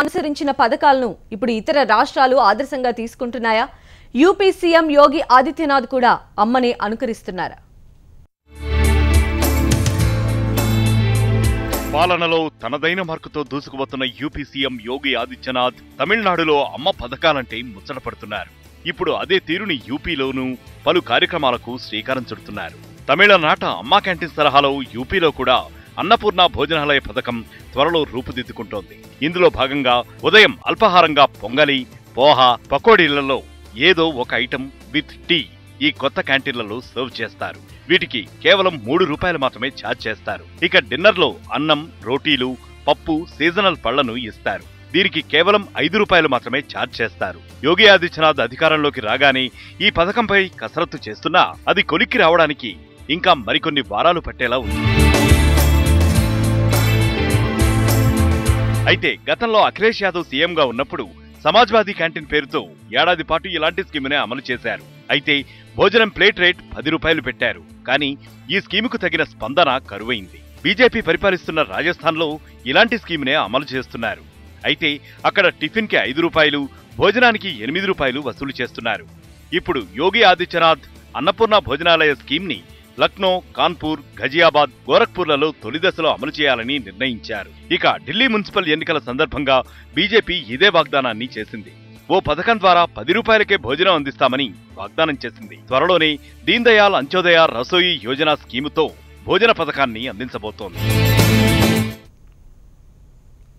అనుసరించిన పథకాలను ఇప్పుడు ఇతర రాష్ట్రాలు ఆదర్శంగా తీసుకుంటున్నాయా? యూపీ సీఎం యోగి ఆదిత్యనాథ్ కూడా అమ్మని అనుకరిస్తున్నారా? పాలనలో తనదైన మార్కుతో దూసుకుపోతున్న యూపీ సీఎం యోగి ఆదిత్యనాథ్ తమిళనాడులో అమ్మ పథకాలంటే ముచ్చటపడుతున్నారు. ఇప్పుడు అదే తీరుని యూపీలోనూ పలు కార్యక్రమాలకు శ్రీకారం చుడుతున్నారు. తమిళనాట అమ్మా క్యాంటీన్ తరహాలో యూపీలో కూడా అన్నపూర్ణ భోజనాలయ పథకం త్వరలో రూపుదిద్దుకుంటోంది. ఇందులో భాగంగా ఉదయం అల్పాహారంగా పొంగలి, పోహ, పకోడీలలో ఏదో ఒక ఐటెం విత్ టీ ఈ కొత్త క్యాంటీన్లలో సర్వ్ చేస్తారు. వీటికి కేవలం 3 రూపాయలు మాత్రమే ఛార్జ్ చేస్తారు. ఇక డిన్నర్లో అన్నం, రోటీలు, పప్పు, సీజనల్ పళ్లను ఇస్తారు. దీనికి కేవలం 5 రూపాయలు మాత్రమే ఛార్జ్ చేస్తారు. యోగి ఆదిత్యనాథ్ అధికారంలోకి రాగానే ఈ పథకంపై కసరత్తు చేస్తున్నా అది కొలిక్కి రావడానికి ఇంకా మరికొన్ని వారాలు పట్టేలా ఉంది. అయితే గతంలో అఖిలేష్ యాదవ్ సీఎంగా ఉన్నప్పుడు సమాజ్వాదీ క్యాంటీన్ పేరుతో ఏడాది పాటు ఇలాంటి స్కీమునే అమలు చేశారు. అయితే భోజనం ప్లేట్ రేట్ 10 రూపాయలు పెట్టారు. కానీ ఈ స్కీముకు తగిన స్పందన కరువైంది. బీజేపీ పరిపాలిస్తున్న రాజస్థాన్లో ఇలాంటి స్కీమునే అమలు చేస్తున్నారు. అయితే అక్కడ టిఫిన్కి 5 రూపాయలు, భోజనానికి 8 రూపాయలు వసూలు చేస్తున్నారు. ఇప్పుడు యోగి ఆదిత్యనాథ్ అన్నపూర్ణ భోజనాలయ స్కీమ్ని లక్నో, కాన్పూర్, ఘజియాబాద్, గోరఖ్పూర్లలో తొలి దశలో అమలు చేయాలని నిర్ణయించారు. ఇక ఢిల్లీ మున్సిపల్ ఎన్నికల సందర్భంగా బీజేపీ ఇదే వాగ్దానాన్ని చేసింది. ఓ పథకం ద్వారా 10 రూపాయలకే భోజనం అందిస్తామని వాగ్దానం చేసింది. త్వరలోనే దీన్ దయాళ్ అంత్యోదయ రసోయి యోజన స్కీముతో భోజన పథకాన్ని అందించబోతోంది.